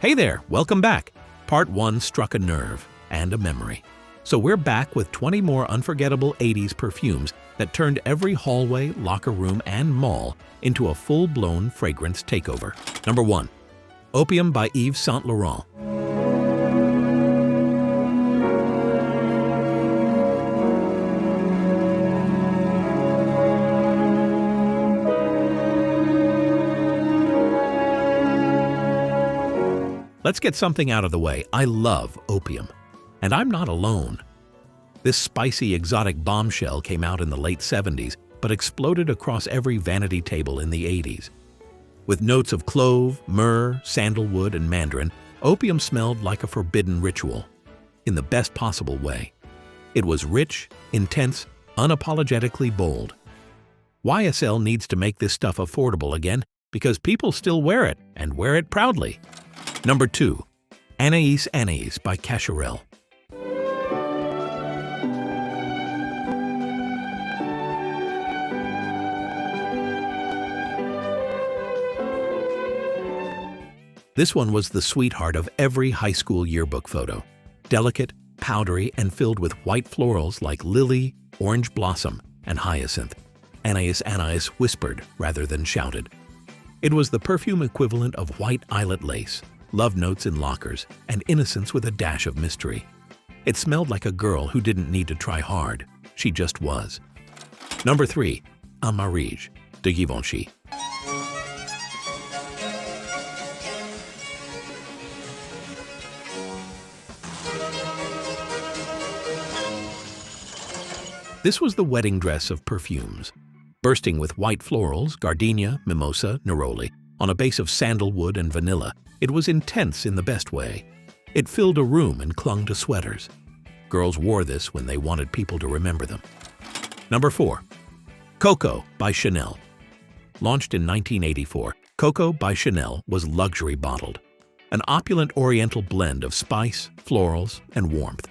Hey there, welcome back. Part 1 struck a nerve and a memory. So we're back with 20 more unforgettable 80s perfumes that turned every hallway, locker room, and mall into a full-blown fragrance takeover. Number 1. Opium by Yves Saint Laurent. Let's get something out of the way. I love Opium. And I'm not alone. This spicy, exotic bombshell came out in the late 70s, but exploded across every vanity table in the 80s. With notes of clove, myrrh, sandalwood, and mandarin, Opium smelled like a forbidden ritual, in the best possible way. It was rich, intense, unapologetically bold. YSL needs to make this stuff affordable again because people still wear it, and wear it proudly. Number 2. Anaïs by Cacharel. This one was the sweetheart of every high school yearbook photo. Delicate, powdery, and filled with white florals like lily, orange blossom, and hyacinth. Anise whispered rather than shouted. It was the perfume equivalent of white eyelet lace, love notes in lockers, and innocence with a dash of mystery. It smelled like a girl who didn't need to try hard. She just was. Number 3. Amar, Deivoni. This was the wedding dress of perfumes, bursting with white florals, gardenia, mimosa, neroli, on a base of sandalwood and vanilla. It was intense in the best way. It filled a room and clung to sweaters. Girls wore this when they wanted people to remember them. Number 4. Coco by Chanel. Launched in 1984, Coco by Chanel was luxury bottled, an opulent oriental blend of spice, florals, and warmth.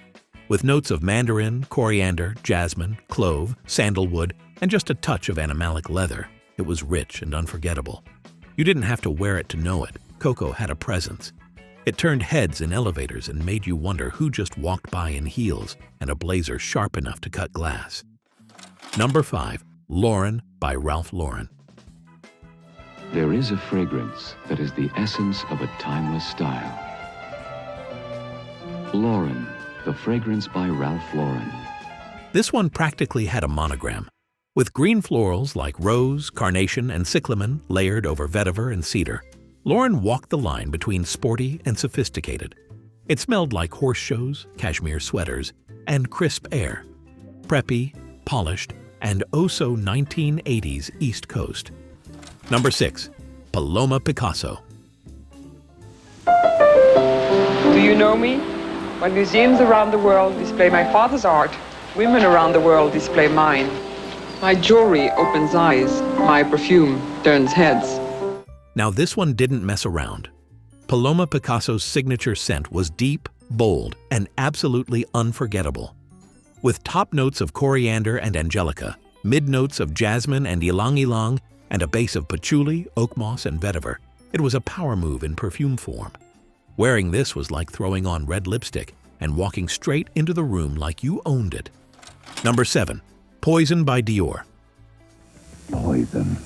With notes of mandarin, coriander, jasmine, clove, sandalwood, and just a touch of animalic leather, it was rich and unforgettable. You didn't have to wear it to know it. Coco had a presence. It turned heads in elevators and made you wonder who just walked by in heels and a blazer sharp enough to cut glass. Number 5. Lauren by Ralph Lauren. There is a fragrance that is the essence of a timeless style. Lauren, the fragrance by Ralph Lauren. This one practically had a monogram, with green florals like rose, carnation, and cyclamen layered over vetiver and cedar. Lauren walked the line between sporty and sophisticated. It smelled like horse shows, cashmere sweaters, and crisp air. Preppy, polished, and oh-so 1980s East Coast. Number 6. Paloma Picasso. Do you know me? When museums around the world display my father's art, women around the world display mine. My jewelry opens eyes, my perfume turns heads. Now this one didn't mess around. Paloma Picasso's signature scent was deep, bold, and absolutely unforgettable. With top notes of coriander and angelica, mid notes of jasmine and ylang-ylang, and a base of patchouli, oak moss, and vetiver, it was a power move in perfume form. Wearing this was like throwing on red lipstick and walking straight into the room like you owned it. Number 7. Poison by Dior. Poison.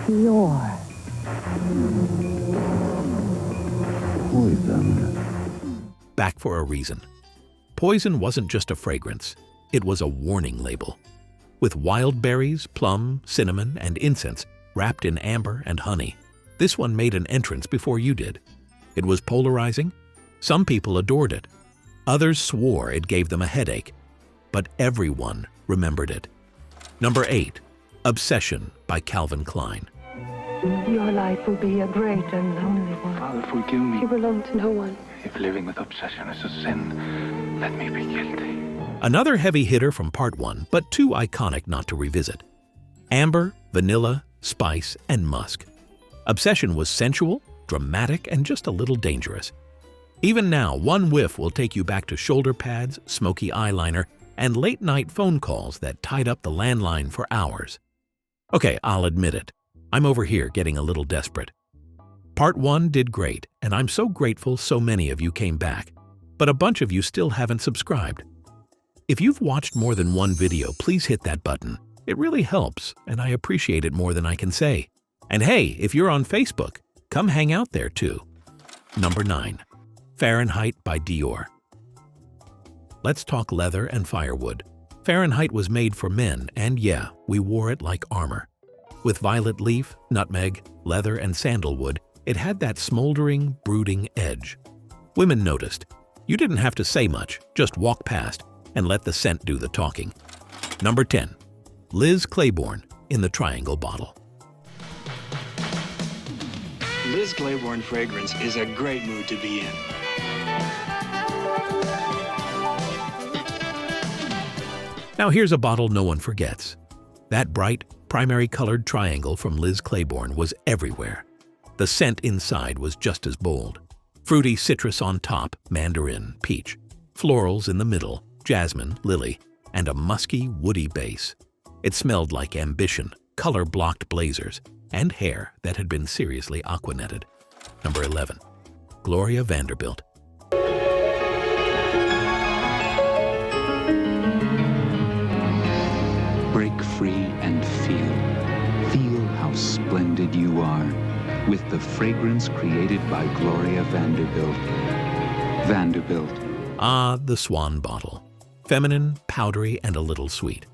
Dior. Poison. Back for a reason. Poison wasn't just a fragrance, it was a warning label. With wild berries, plum, cinnamon, and incense wrapped in amber and honey, this one made an entrance before you did. It was polarizing. Some people adored it. Others swore it gave them a headache. But everyone remembered it. Number 8. Obsession by Calvin Klein. Your life will be a great and lonely one. Father, forgive me. You belong to no one. If living with obsession is a sin, let me be guilty. Another heavy hitter from Part 1, but too iconic not to revisit. Amber, vanilla, spice, and musk. Obsession was sensual, dramatic, and just a little dangerous. Even now, one whiff will take you back to shoulder pads, smoky eyeliner, and late-night phone calls that tied up the landline for hours. Okay, I'll admit it. I'm over here getting a little desperate. Part 1 did great, and I'm so grateful so many of you came back, but a bunch of you still haven't subscribed. If you've watched more than one video, please hit that button. It really helps, and I appreciate it more than I can say. And hey, if you're on Facebook, come hang out there too. Number 9. Fahrenheit by Dior. Let's talk leather and firewood. Fahrenheit was made for men, and yeah, we wore it like armor. With violet leaf, nutmeg, leather, and sandalwood, it had that smoldering, brooding edge. Women noticed. You didn't have to say much, just walk past and let the scent do the talking. Number 10. Liz Claiborne in the triangle bottle. Liz Claiborne fragrance is a great mood to be in. Now here's a bottle no one forgets. That bright, primary-colored triangle from Liz Claiborne was everywhere. The scent inside was just as bold. Fruity citrus on top, mandarin, peach. Florals in the middle, jasmine, lily, and a musky, woody base. It smelled like ambition, color-blocked blazers, and hair that had been seriously aquanetted. Number 11. Gloria Vanderbilt. Break free and feel. Feel how splendid you are with the fragrance created by Gloria Vanderbilt. Vanderbilt. Ah, the swan bottle. Feminine, powdery, and a little sweet.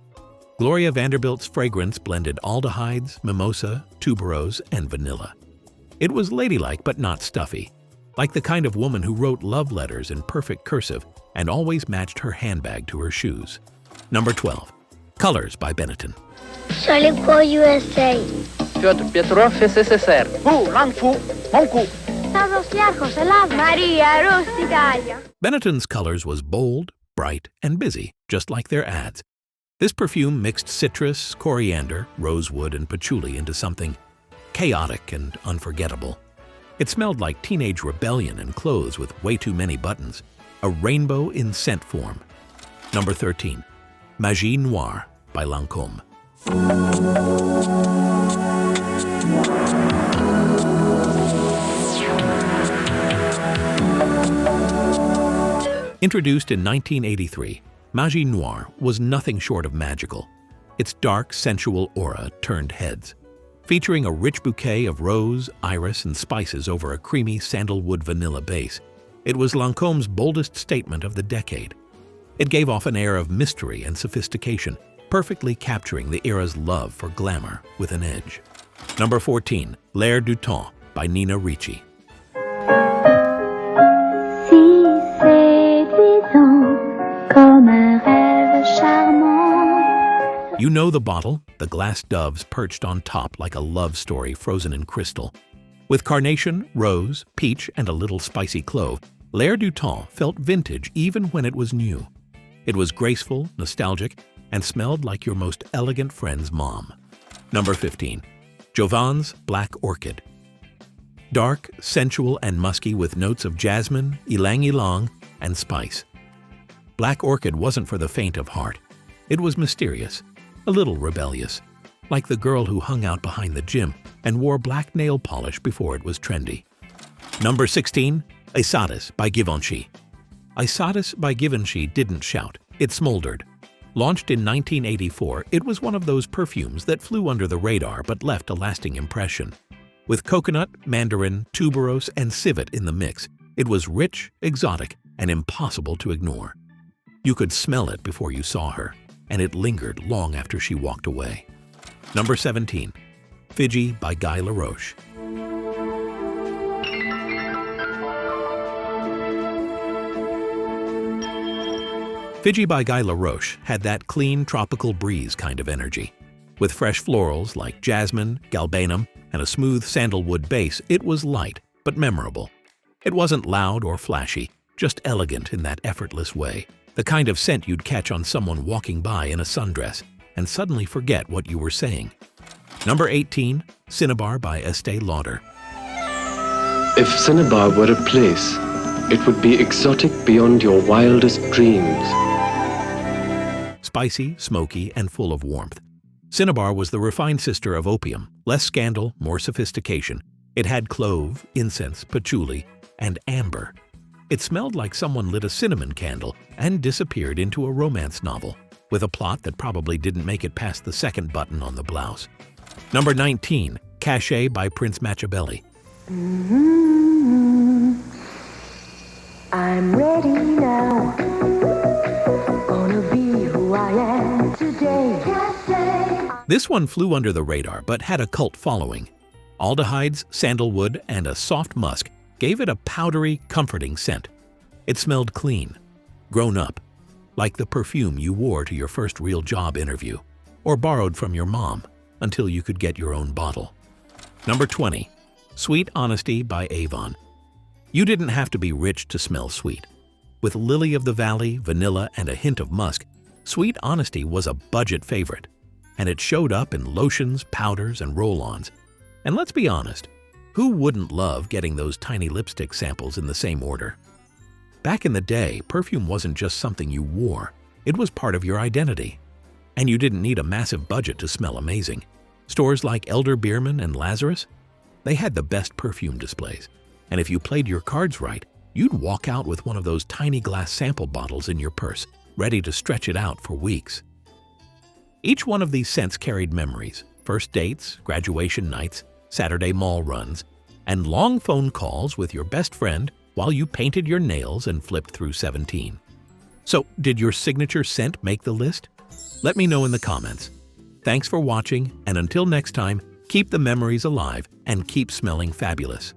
Gloria Vanderbilt's fragrance blended aldehydes, mimosa, tuberose, and vanilla. It was ladylike but not stuffy, like the kind of woman who wrote love letters in perfect cursive and always matched her handbag to her shoes. Number 12. Colors by Benetton. Charlie Paul USA. Piotr Pietrov SSSR. Fu, Lang Fu, Monku. Maria Rossi Italia. Benetton's colors was bold, bright, and busy, just like their ads. This perfume mixed citrus, coriander, rosewood, and patchouli into something chaotic and unforgettable. It smelled like teenage rebellion in clothes with way too many buttons, a rainbow in scent form. Number 13. Majin Noir by Lancôme. Introduced in 1983, Majin Noir was nothing short of magical. Its dark, sensual aura turned heads. Featuring a rich bouquet of rose, iris, and spices over a creamy sandalwood vanilla base, it was Lancôme's boldest statement of the decade. It gave off an air of mystery and sophistication, perfectly capturing the era's love for glamour with an edge. Number 14. L'air du temps by Nina Ricci. You know the bottle, the glass doves perched on top like a love story frozen in crystal. With carnation, rose, peach, and a little spicy clove, L'air du temps felt vintage even when it was new. It was graceful, nostalgic, and smelled like your most elegant friend's mom. Number 15. Jovan's Black Orchid. Dark, sensual, and musky with notes of jasmine, ylang-ylang, and spice. Black Orchid wasn't for the faint of heart. It was mysterious, a little rebellious, like the girl who hung out behind the gym and wore black nail polish before it was trendy. Number 16. Eighties by Givenchy. Eighties by Givenchy didn't shout, it smoldered. Launched in 1984, it was one of those perfumes that flew under the radar but left a lasting impression. With coconut, mandarin, tuberose, and civet in the mix, it was rich, exotic, and impossible to ignore. You could smell it before you saw her, and it lingered long after she walked away. Number 17. Fiji by Guy Laroche. Fiji by Guy Laroche had that clean tropical breeze kind of energy. With fresh florals like jasmine, galbanum, and a smooth sandalwood base, it was light but memorable. It wasn't loud or flashy, just elegant in that effortless way. The kind of scent you'd catch on someone walking by in a sundress and suddenly forget what you were saying. Number 18. Cineabar by Estée Lauder. If Cineabar were a place, it would be exotic beyond your wildest dreams. Spicy, smoky, and full of warmth. Cineabar was the refined sister of Opium, less scandal, more sophistication, It had clove, incense, patchouli, and amber. It smelled like someone lit a cinnamon candle and disappeared into a romance novel, with a plot that probably didn't make it past the second button on the blouse. Number 19, Cachet by Prince Machiavelli. I'm ready now. Gonna be who I am today. This one flew under the radar but had a cult following. Aldehydes, sandalwood, and a soft musk gave it a powdery, comforting scent. It smelled clean, grown up, like the perfume you wore to your first real job interview, or borrowed from your mom until you could get your own bottle. Number 20, Sweet Honesty by Avon. You didn't have to be rich to smell sweet. With lily of the valley, vanilla, and a hint of musk, Sweet Honesty was a budget favorite, and it showed up in lotions, powders, and roll-ons. And let's be honest, who wouldn't love getting those tiny lipstick samples in the same order? Back in the day, perfume wasn't just something you wore, it was part of your identity. And you didn't need a massive budget to smell amazing. Stores like Elder Beerman and Lazarus, they had the best perfume displays. And if you played your cards right, you'd walk out with one of those tiny glass sample bottles in your purse, ready to stretch it out for weeks. Each one of these scents carried memories, first dates, graduation nights, Saturday mall runs, and long phone calls with your best friend while you painted your nails and flipped through 17. So, did your signature scent make the list? Let me know in the comments. Thanks for watching, and until next time, keep the memories alive and keep smelling fabulous.